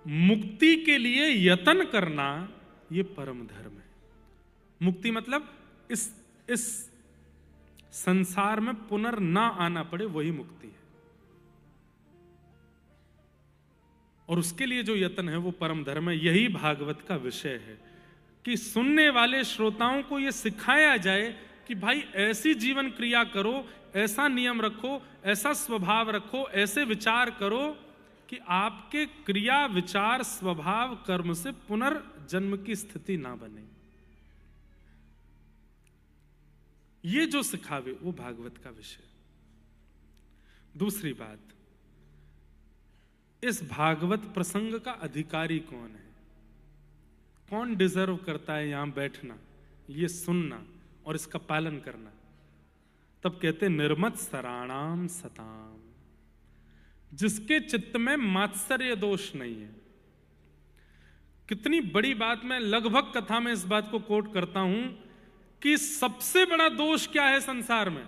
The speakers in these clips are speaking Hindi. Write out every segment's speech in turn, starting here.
मुक्ति के लिए यत्न करना ये परम धर्म है। मुक्ति मतलब इस संसार में पुनर् ना आना पड़े, वही मुक्ति है। और उसके लिए जो यत्न है वो परम धर्म है। यही भागवत का विषय है कि सुनने वाले श्रोताओं को यह सिखाया जाए कि भाई ऐसी जीवन क्रिया करो, ऐसा नियम रखो, ऐसा स्वभाव रखो, ऐसे विचार करो कि आपके क्रिया विचार स्वभाव कर्म से पुनर्जन्म की स्थिति ना बने। ये जो सिखावे वो भागवत का विषय। दूसरी बात, इस भागवत प्रसंग का अधिकारी कौन है? कौन डिजर्व करता है यहां बैठना, ये सुनना और इसका पालन करना? तब कहते निर्मत सराणाम सताम, जिसके चित्त में मात्सर्य दोष नहीं है। कितनी बड़ी बात, मैं लगभग कथा में इस बात को कोट करता हूं कि सबसे बड़ा दोष क्या है संसार में?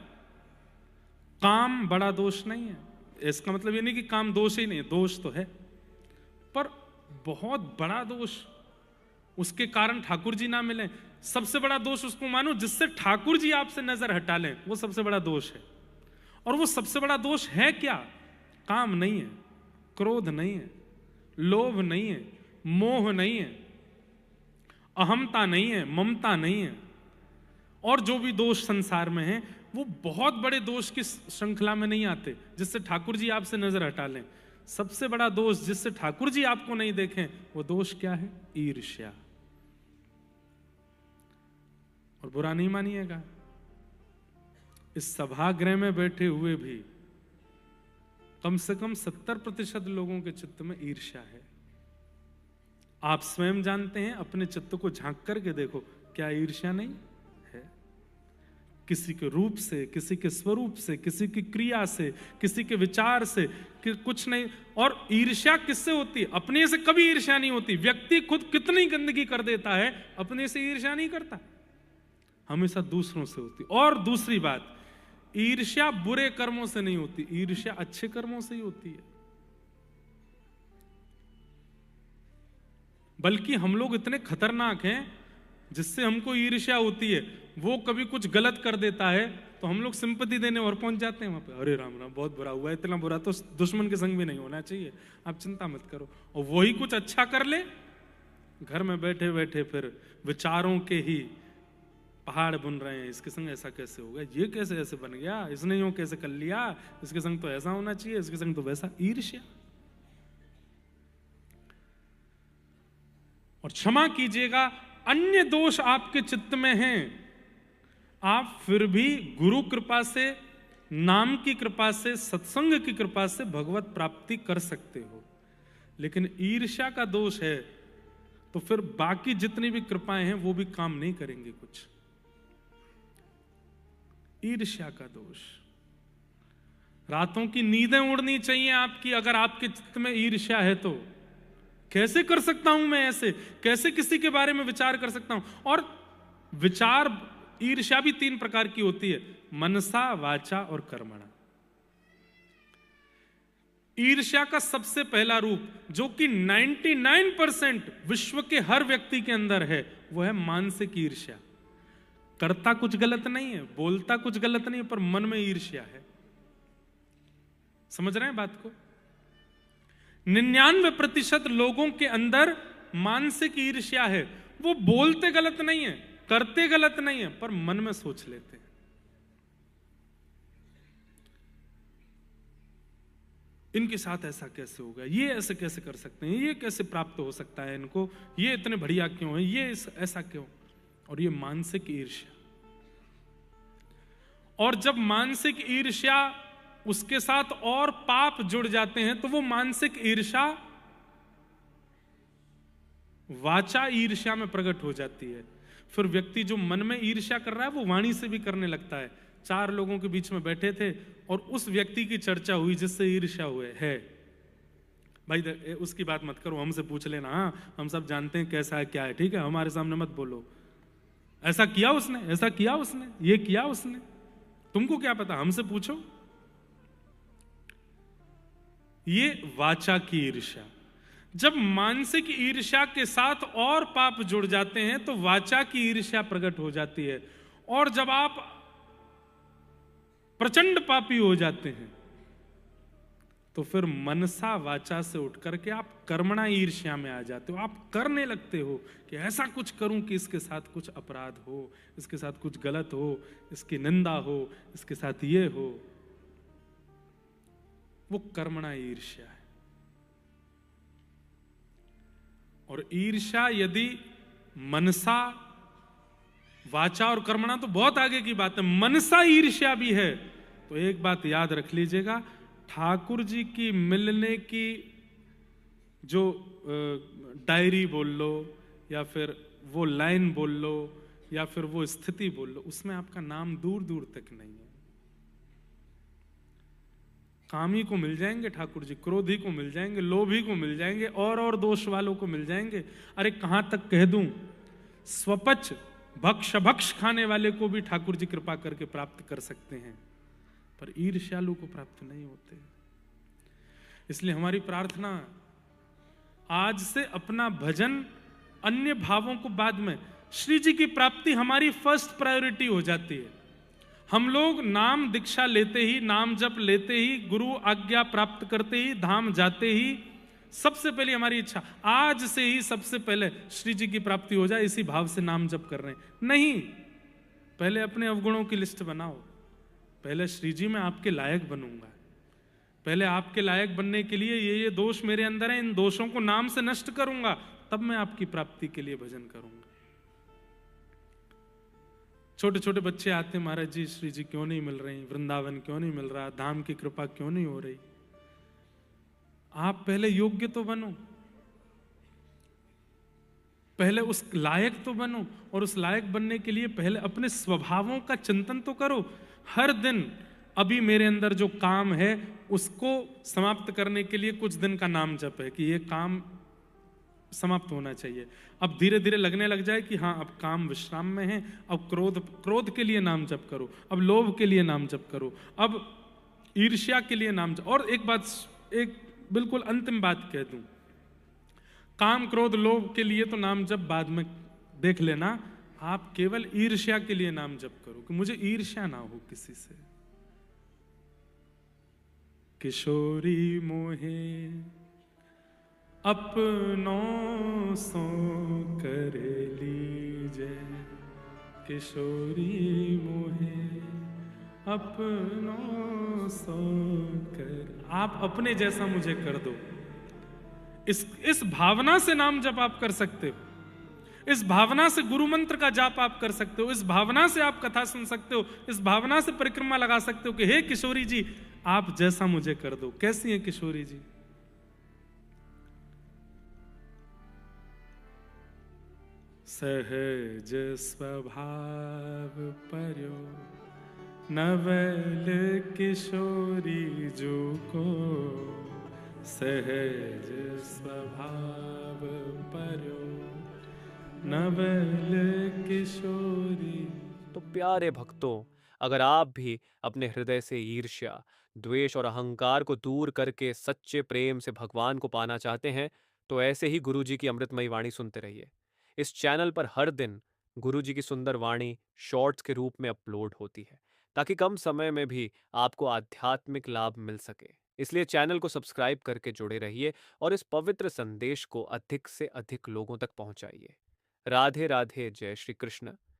काम बड़ा दोष नहीं है। इसका मतलब ये नहीं कि काम दोष ही नहीं है, दोष तो है, पर बहुत बड़ा दोष, उसके कारण ठाकुर जी ना मिले, सबसे बड़ा दोष उसको मानो जिससे ठाकुर जी आपसे नजर हटा लें, वो सबसे बड़ा दोष है। और वो सबसे बड़ा दोष है क्या? काम नहीं है, क्रोध नहीं है, लोभ नहीं है, मोह नहीं है, अहमता नहीं है, ममता नहीं है, और जो भी दोष संसार में है वो बहुत बड़े दोष की श्रृंखला में नहीं आते जिससे ठाकुर जी आपसे नजर हटा लें। सबसे बड़ा दोष जिससे ठाकुर जी आपको नहीं देखें, वो दोष क्या है? ईर्ष्या। और बुरा नहीं मानिएगा, इस सभागृह में बैठे हुए भी कम से कम 70% लोगों के चित्त में ईर्ष्या है। आप स्वयं जानते हैं, अपने चित्त को झांक करके देखो, क्या ईर्ष्या नहीं है? किसी के रूप से, किसी के स्वरूप से, किसी की क्रिया से, किसी के विचार से, कि कुछ नहीं। और ईर्ष्या किससे होती है? अपने से कभी ईर्ष्या नहीं होती। व्यक्ति खुद कितनी गंदगी कर देता है, अपने से ईर्ष्या नहीं करता, हमेशा दूसरों से होती। और दूसरी बात, ईर्ष्या बुरे कर्मों से नहीं होती, ईर्ष्या अच्छे कर्मों से ही होती है। बल्कि हम लोग इतने खतरनाक हैं, जिससे हमको ईर्ष्या होती है, वो कभी कुछ गलत कर देता है तो हम लोग सिंपैथी देने और पहुंच जाते हैं वहां पे, अरे राम राम बहुत बुरा हुआ है, इतना बुरा तो दुश्मन के संग भी नहीं होना चाहिए, आप चिंता मत करो। और वही कुछ अच्छा कर ले, घर में बैठे बैठे फिर विचारों के ही पहाड़ बुन रहे हैं। इसके संग ऐसा कैसे हो गया, ये कैसे ऐसे बन गया, इसने यूं कैसे कर लिया, इसके संग तो ऐसा होना चाहिए, इसके संग तो वैसा। ईर्ष्या। और क्षमा कीजिएगा, अन्य दोष आपके चित्त में हैं, आप फिर भी गुरु कृपा से, नाम की कृपा से, सत्संग की कृपा से भगवत प्राप्ति कर सकते हो। लेकिन ईर्ष्या का दोष है तो फिर बाकी जितनी भी कृपाएं हैं वो भी काम नहीं करेंगे कुछ। ईर्ष्या का दोष। रातों की नींदें उड़नी चाहिए आपकी, अगर आपके चित्त में ईर्ष्या है तो। कैसे कर सकता हूं मैं ऐसे, कैसे किसी के बारे में विचार कर सकता हूं? और विचार, ईर्ष्या भी 3 प्रकार की होती है, मनसा, वाचा और कर्मणा। ईर्ष्या का सबसे पहला रूप, जो कि 99% विश्व के हर व्यक्ति के अंदर है, वो है मानसिक ईर्ष्या। करता कुछ गलत नहीं है, बोलता कुछ गलत नहीं है, पर मन में ईर्ष्या है। समझ रहे हैं बात को? 99% लोगों के अंदर मानसिक ईर्ष्या है। वो बोलते गलत नहीं है, करते गलत नहीं है, पर मन में सोच लेते हैं। इनके साथ ऐसा कैसे हो गया, ये ऐसे कैसे कर सकते हैं, ये कैसे प्राप्त हो सकता है इनको, ये इतने बढ़िया क्यों है, ये ऐसा क्यों? और ये मानसिक ईर्ष्या। और जब मानसिक ईर्ष्या, उसके साथ और पाप जुड़ जाते हैं, तो वो मानसिक ईर्ष्या वाचा ईर्ष्या में प्रकट हो जाती है। फिर व्यक्ति जो मन में ईर्ष्या कर रहा है, वो वाणी से भी करने लगता है। 4 लोगों के बीच में बैठे थे और उस व्यक्ति की चर्चा हुई जिससे ईर्ष्या हुए है। भाई उसकी बात मत करो, हमसे पूछ लेना, हाँ हम सब जानते हैं कैसा है क्या है, ठीक है, हमारे सामने मत बोलो। ऐसा किया उसने, ऐसा किया उसने, ये किया उसने, तुमको क्या पता, हमसे पूछो। ये वाचा की ईर्ष्या। जब मानसिक ईर्ष्या के साथ और पाप जुड़ जाते हैं तो वाचा की ईर्ष्या प्रकट हो जाती है। और जब आप प्रचंड पापी हो जाते हैं तो फिर मनसा वाचा से उठ करके आप कर्मणा ईर्ष्या में आ जाते हो। आप करने लगते हो कि ऐसा कुछ करूं कि इसके साथ कुछ अपराध हो, इसके साथ कुछ गलत हो, इसकी निंदा हो, इसके साथ ये हो। वो कर्मणा ईर्ष्या है। और ईर्ष्या यदि मनसा वाचा और कर्मणा तो बहुत आगे की बात है, मनसा ईर्ष्या भी है तो एक बात याद रख लीजिएगा, ठाकुर जी की मिलने की जो डायरी बोल लो या फिर वो लाइन बोल लो या फिर वो स्थिति बोल लो, उसमें आपका नाम दूर दूर तक नहीं है। कामी को मिल जाएंगे ठाकुर जी, क्रोधी को मिल जाएंगे, लोभी को मिल जाएंगे, और दोष वालों को मिल जाएंगे। अरे कहां तक कह दूं, स्वपच भक्ष खाने वाले को भी ठाकुर जी कृपा करके प्राप्त कर सकते हैं, पर ईर्ष्यालु को प्राप्त नहीं होते। इसलिए हमारी प्रार्थना, आज से अपना भजन अन्य भावों को बाद में, श्री जी की प्राप्ति हमारी फर्स्ट प्रायोरिटी हो जाती है। हम लोग नाम दीक्षा लेते ही, नाम जप लेते ही, गुरु आज्ञा प्राप्त करते ही, धाम जाते ही सबसे पहले हमारी इच्छा, आज से ही सबसे पहले श्री जी की प्राप्ति हो जाए, इसी भाव से नाम जप कर रहे हैं। नहीं, पहले अपने अवगुणों की लिस्ट बनाओ। पहले श्री जी मैं आपके लायक बनूंगा, पहले आपके लायक बनने के लिए ये दोष मेरे अंदर है, इन दोषों को नाम से नष्ट करूंगा, तब मैं आपकी प्राप्ति के लिए भजन करूंगा। छोटे छोटे बच्चे आते, महाराज जी श्री जी क्यों नहीं मिल रही, वृंदावन क्यों नहीं मिल रहा, धाम की कृपा क्यों नहीं हो रही। आप पहले योग्य तो बनो, पहले उस लायक तो बनो, और उस लायक बनने के लिए पहले अपने स्वभावों का चिंतन तो करो। हर दिन अभी मेरे अंदर जो काम है उसको समाप्त करने के लिए कुछ दिन का नाम जप है कि ये काम समाप्त होना चाहिए। अब धीरे धीरे लगने लग जाए कि हाँ अब काम विश्राम में है, अब क्रोध के लिए नाम जप करो, अब लोभ के लिए नाम जप करो, अब ईर्ष्या के लिए नाम जप। और एक बात, एक बिल्कुल अंतिम बात कह दूं, काम क्रोध लोभ के लिए तो नाम जप बाद में देख लेना, आप केवल ईर्ष्या के लिए नाम जप करो कि मुझे ईर्ष्या ना हो किसी से। किशोरी मोहे अपनों सो कर लीजे, किशोरी मोहे अपनों सो कर, आप अपने जैसा मुझे कर दो। इस भावना से नाम जप आप कर सकते हो, इस भावना से गुरु मंत्र का जाप आप कर सकते हो, इस भावना से आप कथा सुन सकते हो, इस भावना से परिक्रमा लगा सकते हो कि हे किशोरी जी आप जैसा मुझे कर दो। कैसी है किशोरी जी? सहज स्वभाव पर्यो नवल किशोरी जो को, सहज स्वभाव पर्यो नवल किशोरी। तो प्यारे भक्तों, अगर आप भी अपने हृदय से ईर्ष्या, द्वेष और अहंकार को दूर करके सच्चे प्रेम से भगवान को पाना चाहते हैं, तो ऐसे ही गुरु जी की अमृतमयी वाणी सुनते रहिए। इस चैनल पर हर दिन गुरु जी की सुंदर वाणी शॉर्ट्स के रूप में अपलोड होती है, ताकि कम समय में भी आपको आध्यात्मिक लाभ मिल सके। इसलिए चैनल को सब्सक्राइब करके जुड़े रहिए और इस पवित्र संदेश को अधिक से अधिक लोगों तक पहुंचाइए। राधे राधे, जय श्री कृष्ण।